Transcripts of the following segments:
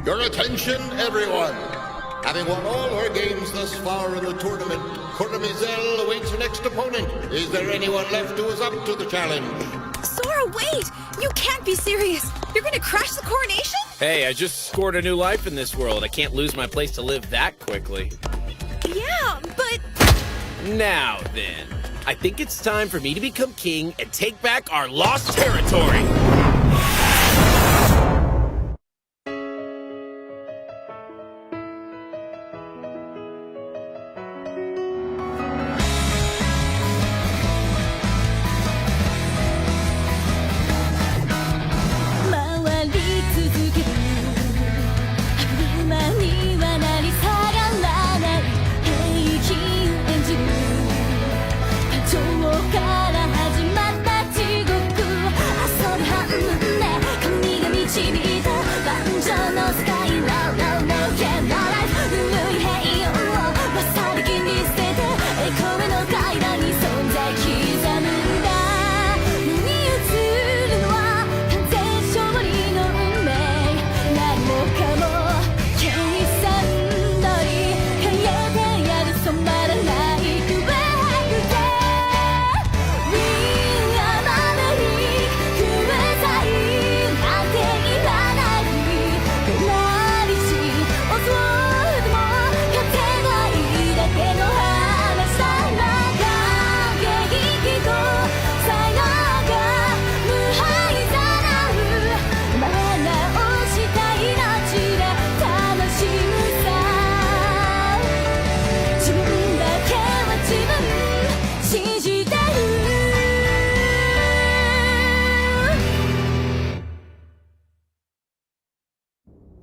Your attention, everyone. Having won all her games thus far in the tournament, Courtemizel awaits her next opponent. Is there anyone left who is up to the challenge? Sora, wait! You can't be serious! You're gonna crash the coronation? Hey, I just scored a new life in this world. I can't lose my place to live that quickly. Yeah, but... Now then, I think it's time for me to become king and take back our lost territory.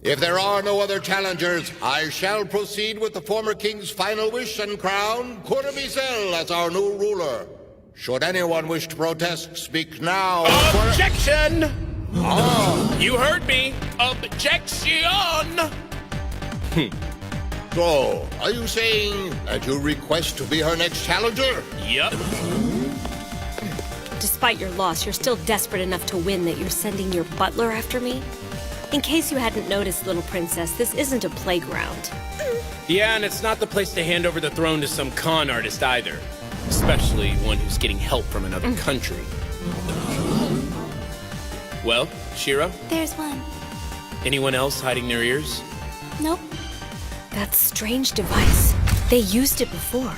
If there are no other challengers, I shall proceed with the former king's final wish and crown Courtemizel as our new ruler. Should anyone wish to protest, speak now. Objection! You heard me. Objection! So, are you saying that you request to be her next challenger? Yup. Despite your loss, you're still desperate enough to win that you're sending your butler after me? In case you hadn't noticed, little princess, this isn't a playground. Yeah, and it's not the place to hand over the throne to some con artist either. Especially one who's getting help from another country. Well, Shiro? There's one. Anyone else hiding their ears? Nope. That strange device. They used it before.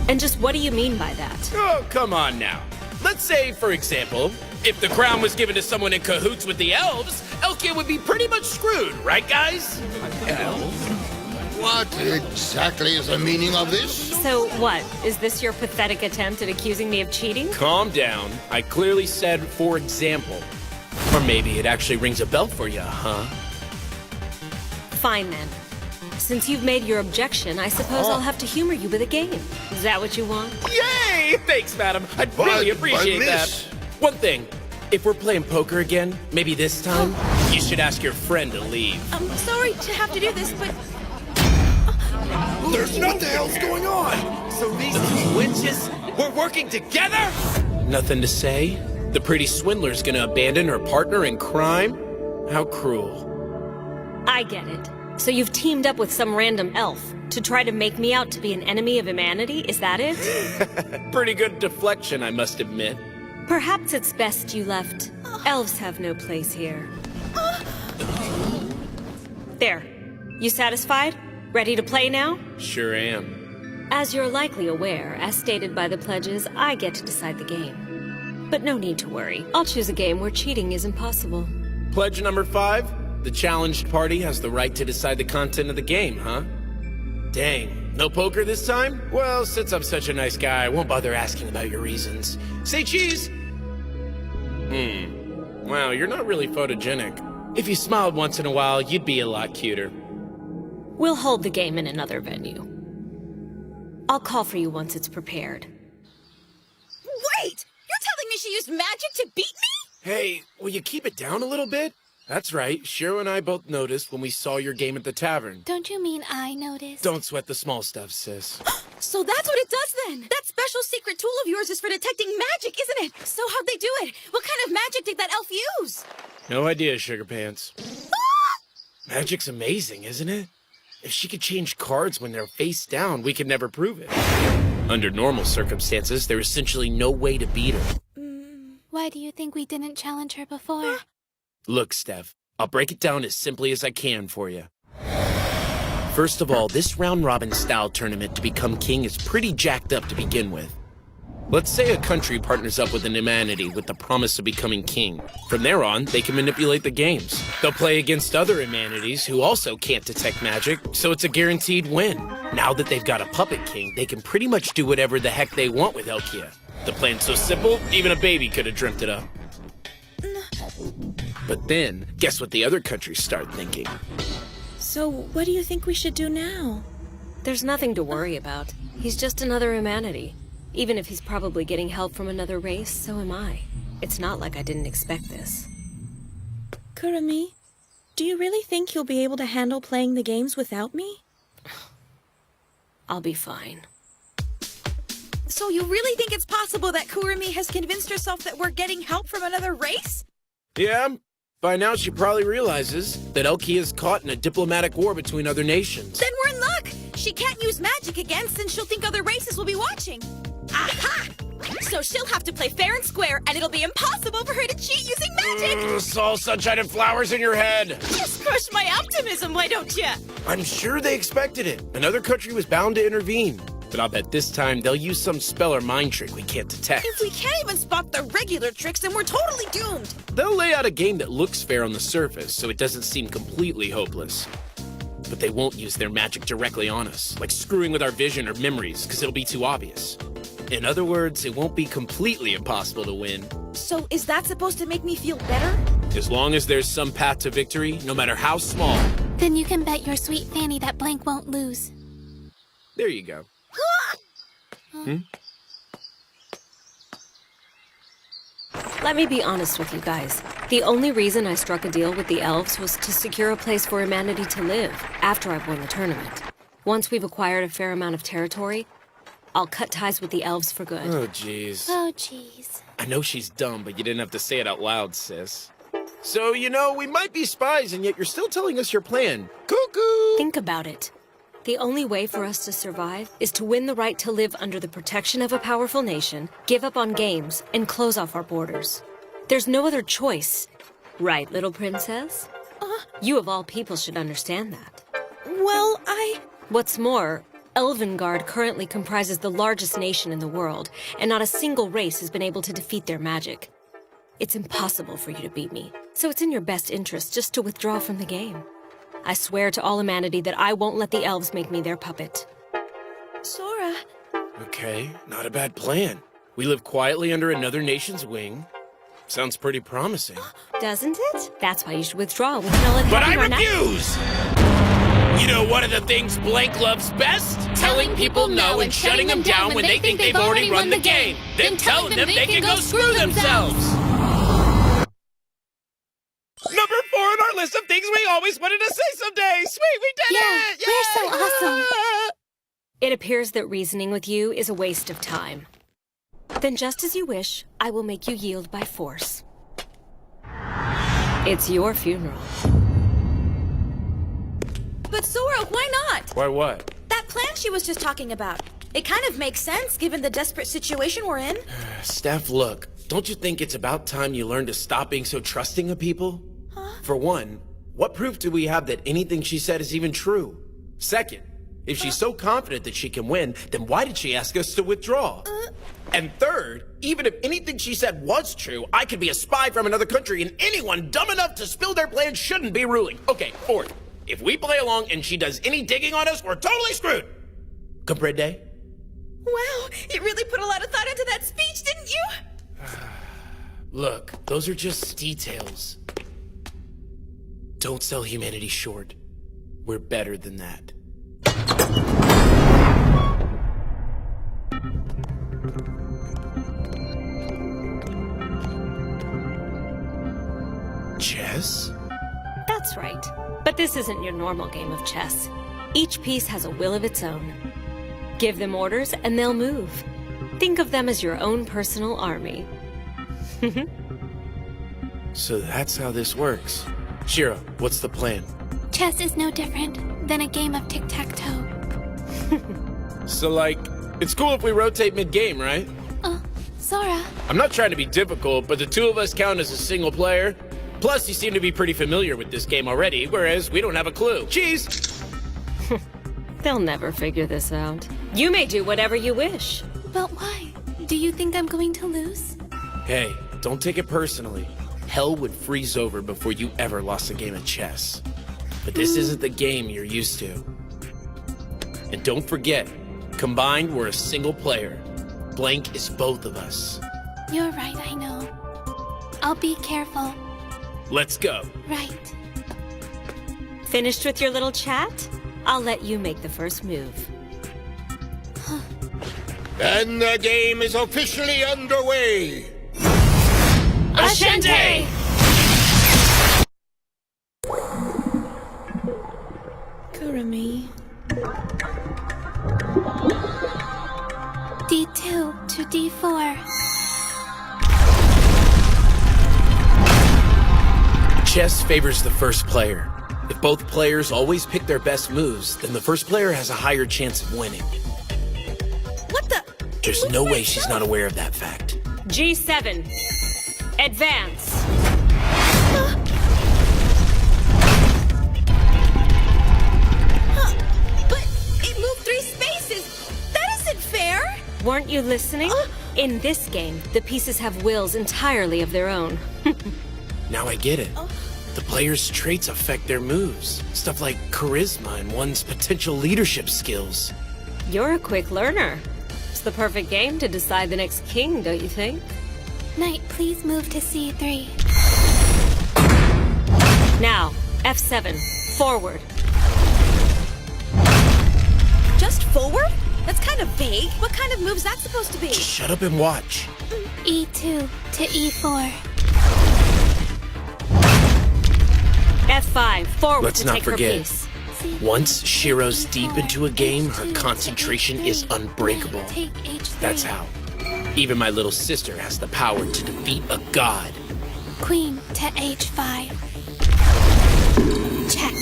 And just what do you mean by that? Oh, come on now. Let's say, for example, if the crown was given to someone in cahoots with the elves, Elkia would be pretty much screwed, right, guys? Elves? What exactly is the meaning of this? So what? Is this your pathetic attempt at accusing me of cheating? Calm down. I clearly said, for example. Or maybe it actually rings a bell for you, huh? Fine then. Since you've made your objection, I suppose I'll have to humor you with a game. Is that what you want? Yay! Thanks, madam. I'd really appreciate that. One thing. If we're playing poker again, maybe this time, you should ask your friend to leave. I'm sorry to have to do this, but... There's no... What the hell's going on? So these two witches were working together? Nothing to say? The pretty swindler's gonna abandon her partner in crime? How cruel. I get it. So you've teamed up with some random elf to try to make me out to be an enemy of humanity? Is that it? Pretty good deflection, I must admit. Perhaps it's best you left. Elves have no place here. There. You satisfied? Ready to play now? Sure am. As you're likely aware, as stated by the pledges, I get to decide the game. But no need to worry. I'll choose a game where cheating isn't possible. Pledge number 5. The challenged party has the right to decide the content of the game, huh? Dang, no poker this time? Well, since I'm such a nice guy, I won't bother asking about your reasons. Say cheese! Wow, you're not really photogenic. If you smiled once in a while, you'd be a lot cuter. We'll hold the game in another venue. I'll call for you once it's prepared. Wait! You're telling me she used magic to beat me? Hey, will you keep it down a little bit? That's right, Shiro and I both noticed when we saw your game at the tavern. Don't you mean I noticed? Don't sweat the small stuff, sis. So that's what it does then! That special secret tool of yours is for detecting magic, isn't it? So how'd they do it? What kind of magic did that elf use? No idea, Sugar Pants. Ah! Magic's amazing, isn't it? If she could change cards when they're face down, we could never prove it. Under normal circumstances, there's essentially no way to beat her. Why do you think we didn't challenge her before? Look, Steph, I'll break it down as simply as I can for you. First of all, this round-robin style tournament to become king is pretty jacked up to begin with. Let's say a country partners up with an humanity with the promise of becoming king. From there on, they can manipulate the games. They'll play against other humanities who also can't detect magic, so it's a guaranteed win. Now that they've got a puppet king, they can pretty much do whatever the heck they want with Elkia. The plan's so simple, even a baby could have dreamt it up. But then, guess what the other countries start thinking? So, what do you think we should do now? There's nothing to worry about. He's just another humanity. Even if he's probably getting help from another race, so am I. It's not like I didn't expect this. Kurumi, do you really think you'll be able to handle playing the games without me? I'll be fine. So you really think it's possible that Kurumi has convinced herself that we're getting help from another race? Yeah, by now she probably realizes that Elkia is caught in a diplomatic war between other nations. Then we're in luck! She can't use magic again since she'll think other races will be watching. Aha! So she'll have to play fair and square, and it'll be impossible for her to cheat using magic! Saw sunshine and flowers in your head! Just crush my optimism, why don't you? I'm sure they expected it. Another country was bound to intervene. But I'll bet this time they'll use some spell or mind trick we can't detect. If we can't even spot the regular tricks, then we're totally doomed! They'll lay out a game that looks fair on the surface, so it doesn't seem completely hopeless. But they won't use their magic directly on us, like screwing with our vision or memories, because it'll be too obvious. In other words, it won't be completely impossible to win. So is that supposed to make me feel better? As long as there's some path to victory, no matter how small. Then you can bet your sweet Fanny that Blank won't lose. There you go. Let me be honest with you guys. The only reason I struck a deal with the elves was to secure a place for humanity to live after I've won the tournament. Once we've acquired a fair amount of territory, I'll cut ties with the elves for good. Oh, jeez. Oh, jeez. I know she's dumb, but you didn't have to say it out loud, sis. So, you know, we might be spies, and yet you're still telling us your plan. Cuckoo! Think about it. The only way for us to survive is to win the right to live under the protection of a powerful nation, give up on games, and close off our borders. There's no other choice. Right, little princess? You of all people should understand that. Well, What's more, Elvengard currently comprises the largest nation in the world, and not a single race has been able to defeat their magic. It's impossible for you to beat me, so it's in your best interest just to withdraw from the game. I swear to all humanity that I won't let the elves make me their puppet. Sora... Okay, not a bad plan. We live quietly under another nation's wing. Sounds pretty promising. Doesn't it? That's why you should withdraw. We can all live But happy I right now. refuse! You know one of the things Blank loves best? Telling people no and shutting them down when they think they've already run the game. Then telling them they can go screw themselves! Number 4 on our list of things we always wanted to say someday! Sweet, we did Yeah, it! we're so awesome. It appears that reasoning with you is a waste of time. Then just as you wish, I will make you yield by force. It's your funeral. But Sora, why not? Why what? That plan she was just talking about. It kind of makes sense given the desperate situation we're in. Steph, look, don't you think it's about time you learn to stop being so trusting of people? For one, what proof do we have that anything she said is even true? Second, if she's so confident that she can win, then why did she ask us to withdraw? And third, even if anything she said was true, I could be a spy from another country and anyone dumb enough to spill their plans shouldn't be ruling. Okay, fourth, if we play along and she does any digging on us, we're totally screwed. Comprende? Wow, you really put a lot of thought into that speech, didn't you? Look, those are just details. Don't sell humanity short. We're better than that. Chess? That's right. But this isn't your normal game of chess. Each piece has a will of its own. Give them orders and they'll move. Think of them as your own personal army. So that's how this works. Shira, what's the plan? Chess is no different than a game of tic-tac-toe. So, like, it's cool if we rotate mid-game, right? Sora, I'm not trying to be difficult, but the two of us count as a single player. Plus, you seem to be pretty familiar with this game already, whereas we don't have a clue. Cheese! They'll never figure this out. You may do whatever you wish. but why? Do you think I'm going to lose? Hey, don't take it personally. Hell would freeze over before you ever lost a game of chess. But this isn't the game you're used to. And don't forget, combined, we're a single player. Blank is both of us. You're right, I know. I'll be careful. Let's go. Right. Finished with your little chat? I'll let you make the first move. And the game is officially underway. Ashente! Kurumi. D2 to D4. Chess favors the first player. If both players always pick their best moves, then the first player has a higher chance of winning. What the? There's no way she's not aware of that fact. G7. Advance. But it moved 3 spaces. That isn't fair. Weren't you listening? In this game, the pieces have wills entirely of their own. Now I get it. The player's traits affect their moves. Stuff like charisma and one's potential leadership skills. You're a quick learner. It's the perfect game to decide the next king, don't you think? Knight, please move to C3. Now, F7. Forward. Just forward? That's kind of vague. What kind of move's that supposed to be? Just shut up and watch. E2 to E4. F5. Forward Let's to not take her forget. piece. Once Shiro's deep into a game, her concentration is unbreakable. Take H3. That's how. Even my little sister has the power to defeat a god. Queen to H5. Check.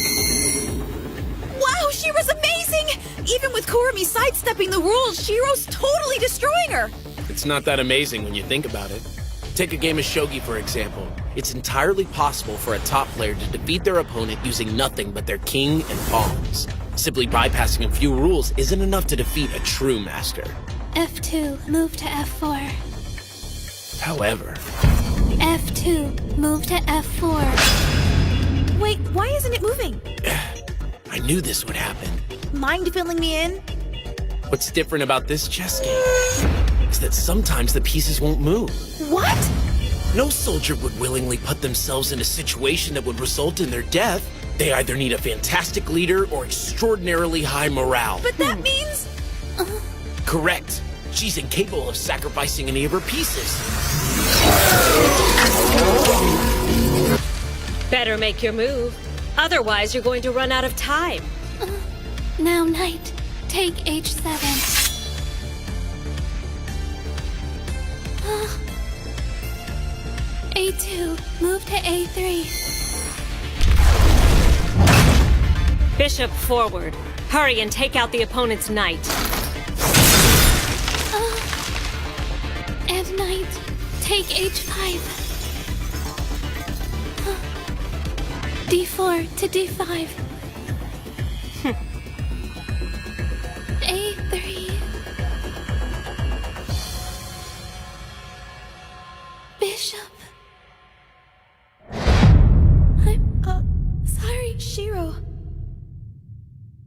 Wow, Shiro's amazing! Even with Kurumi sidestepping the rules, Shiro's totally destroying her! It's not that amazing when you think about it. Take a game of shogi, for example. It's entirely possible for a top player to defeat their opponent using nothing but their king and pawns. Simply bypassing a few rules isn't enough to defeat a true master. F2, move to F4. However, F2, move to F4. Wait, why isn't it moving? I knew this would happen. Mind filling me in? What's different about this chess game is that sometimes the pieces won't move. What? No soldier would willingly put themselves in a situation that would result in their death. They either need a fantastic leader or extraordinarily high morale. But that means... Correct. She's incapable of sacrificing any of her pieces. Better make your move. Otherwise, you're going to run out of time. Now, Knight, take H7. A2, move to A3. Bishop forward. Hurry and take out the opponent's knight. And Knight, take H5. D4 to D5. A3. Bishop. Sorry, Shiro...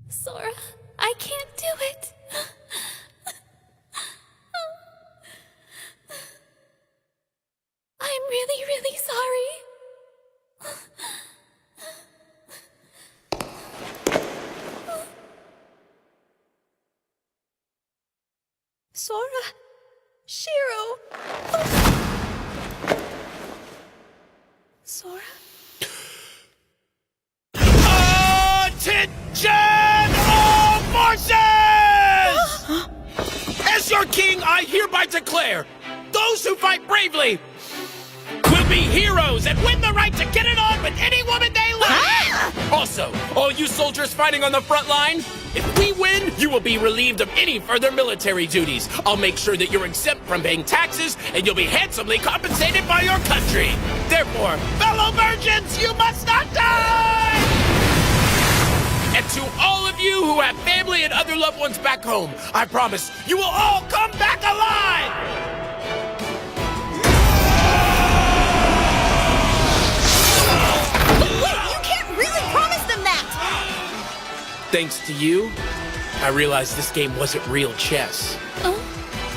Sora. I can't do it. I'm really, really sorry. Sora... Shiro... Sora? Attention, all forces! As your king, I hereby declare, those who fight bravely will be heroes and win the right to get it on with any woman they like. Also, all all you soldiers fighting on the front line? If we win, you will be relieved of any further military duties. I'll make sure that you're exempt from paying taxes, and you'll be handsomely compensated by your country. Therefore, fellow virgins, you must not die! And to all of you who have family and other loved ones back home, I promise you will all come back alive! Thanks to you, I realized this game wasn't real chess. Oh?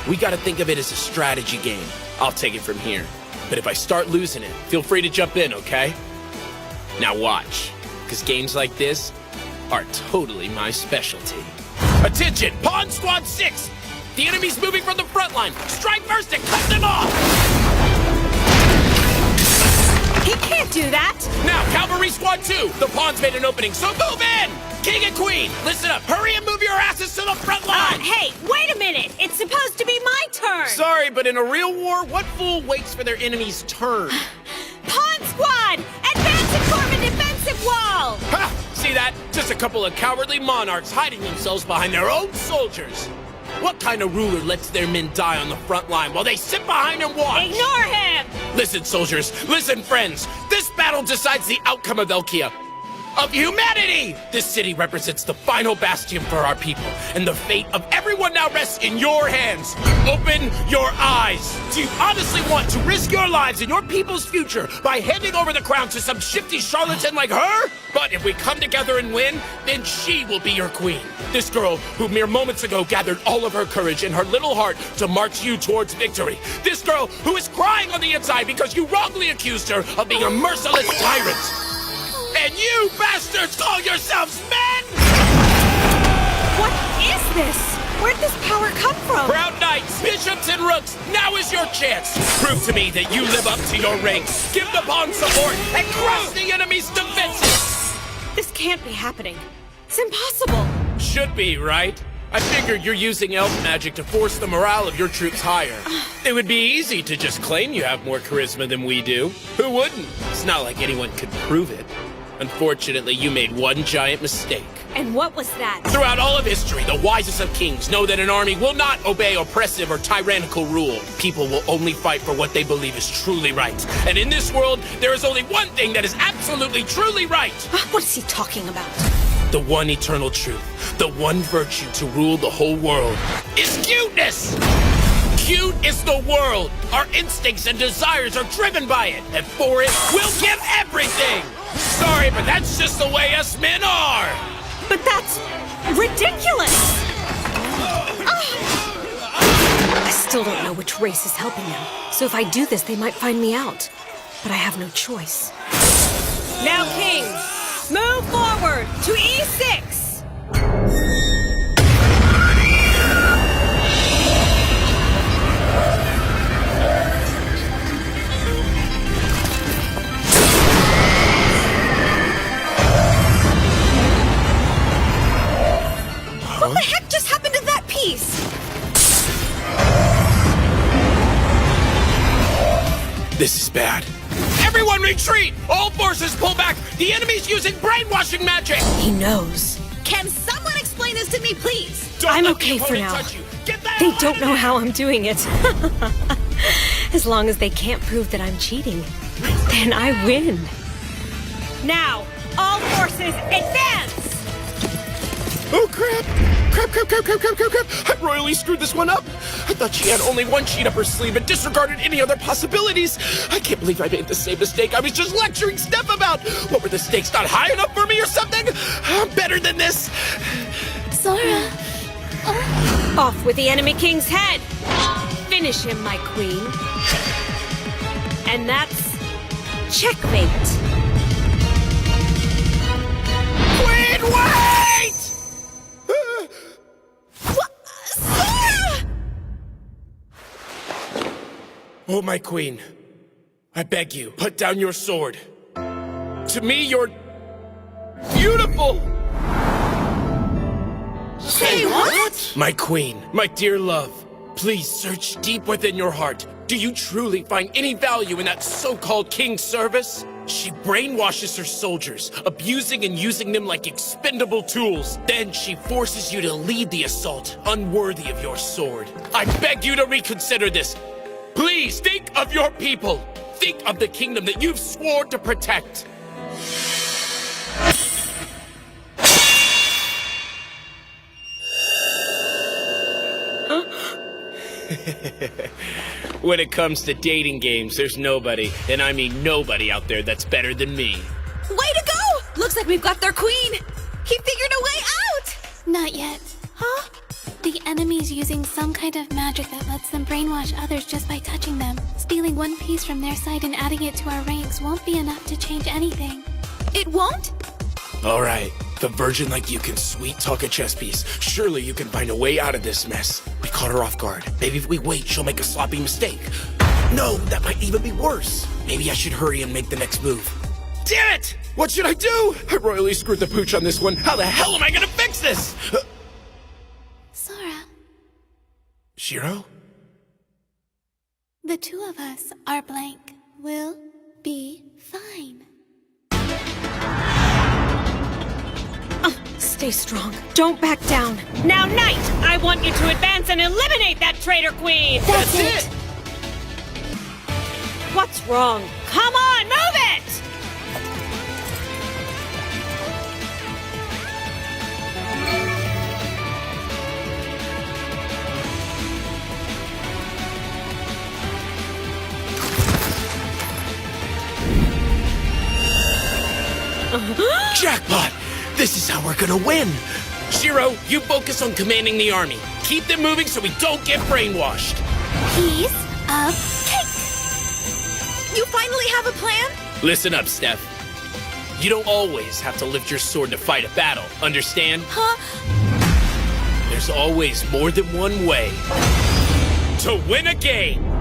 We gotta think of it as a strategy game. I'll take it from here. But if I start losing it, feel free to jump in, okay? Now watch, because games like this are totally my specialty. Attention, Pawn Squad 6! The enemy's moving from the front line. Strike first and cut them off! He can't do that! Now, Cavalry Squad 2! The pawns made an opening, so move in! King and Queen, listen up! Hurry and move your asses to the front line! Hey, wait a minute! It's supposed to be my turn! Sorry, but in a real war, what fool waits for their enemy's turn? Pawn Squad! Advance and form a defensive wall! Ha! See that? Just a couple of cowardly monarchs hiding themselves behind their own soldiers. What kind of ruler lets their men die on the front line while they sit behind and watch? Ignore him! Listen, soldiers. Listen, friends. This battle decides the outcome of Elkia. Of humanity! This city represents the final bastion for our people, and the fate of everyone now rests in your hands. Open your eyes. Do you honestly want to risk your lives and your people's future by handing over the crown to some shifty charlatan like her? But if we come together and win, then she will be your queen. This girl who mere moments ago gathered all of her courage in her little heart to march you towards victory. This girl who is crying on the inside because you wrongly accused her of being a merciless tyrant. And you bastards call yourselves men? What is this? Where'd this power come from? Proud knights, bishops, and rooks, now is your chance. Prove to me that you live up to your ranks. Give the pawn support and crush the enemy's defenses. This can't be happening. It's impossible. Should be, right? I figured you're using elf magic to force the morale of your troops higher. It would be easy to just claim you have more charisma than we do. Who wouldn't? It's not like anyone could prove it. Unfortunately, you made one giant mistake. And what was that? Throughout all of history, the wisest of kings know that an army will not obey oppressive or tyrannical rule. People will only fight for what they believe is truly right. And in this world, there is only one thing that is absolutely truly right. What is he talking about? The one eternal truth, the one virtue to rule the whole world, is cuteness! Cute is the world. Our instincts and desires are driven by it. And for it, we'll give everything! Sorry, but that's just the way us men are! But that's ridiculous! I still don't know which race is helping them. So if I do this, they might find me out. But I have no choice. Now, kings, move forward to E6! What the heck just happened to that piece? This is bad. Everyone retreat! All forces pull back! The enemy's using brainwashing magic! He knows. Can someone explain this to me, please? Don't I'm let the okay for opponent now. touch you. Get that They out don't of know here! how I'm doing it. As long as they can't prove that I'm cheating, then I win. Now, all forces advance! Oh, crap! I royally screwed this one up! I thought she had only one cheat up her sleeve and disregarded any other possibilities! I can't believe I made the same mistake I was just lecturing Steph about! What, were the stakes not high enough for me or something? I'm better than this! Sora. Off with the enemy king's head! Finish him, my queen. And that's checkmate. Queen, wait! Sora! Oh, my queen. I beg you, put down your sword. To me, you're beautiful! Say what? My queen, my dear love, please search deep within your heart. Do you truly find any value in that so-called king's service? She brainwashes her soldiers, abusing and using them like expendable tools. Then she forces you to lead the assault, unworthy of your sword. I beg you to reconsider this. Please think of your people. Think of the kingdom that you've sworn to protect. When it comes to dating games, there's nobody, and I mean nobody out there that's better than me. Way to go! Looks like we've got their queen. He figured a way out. Not yet. Huh? The enemy's using some kind of magic that lets them brainwash others just by touching them. Stealing one piece from their side and adding it to our ranks won't be enough to change anything. It won't? All right, the virgin like you can sweet talk a chess piece. Surely you can find a way out of this mess. We caught her off guard. Maybe if we wait, she'll make a sloppy mistake. No, that might even be worse. Maybe I should hurry and make the next move. Damn it! What should I do? I royally screwed the pooch on this one. How the hell am I gonna fix this? Sora, Shiro? the two of us are blank. We'll be fine. Stay strong. Don't back down. Now, Knight, I want you to advance and eliminate that traitor queen! That's it! What's wrong? Come on, move it! Jackpot! This is how we're gonna win! Shiro, you focus on commanding the army. Keep them moving so we don't get brainwashed. Piece of cake. You finally have a plan? Listen up, Steph. You don't always have to lift your sword to fight a battle, understand? Huh? There's always more than one way to win a game!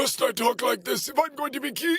Must I talk like this if I'm going to be king?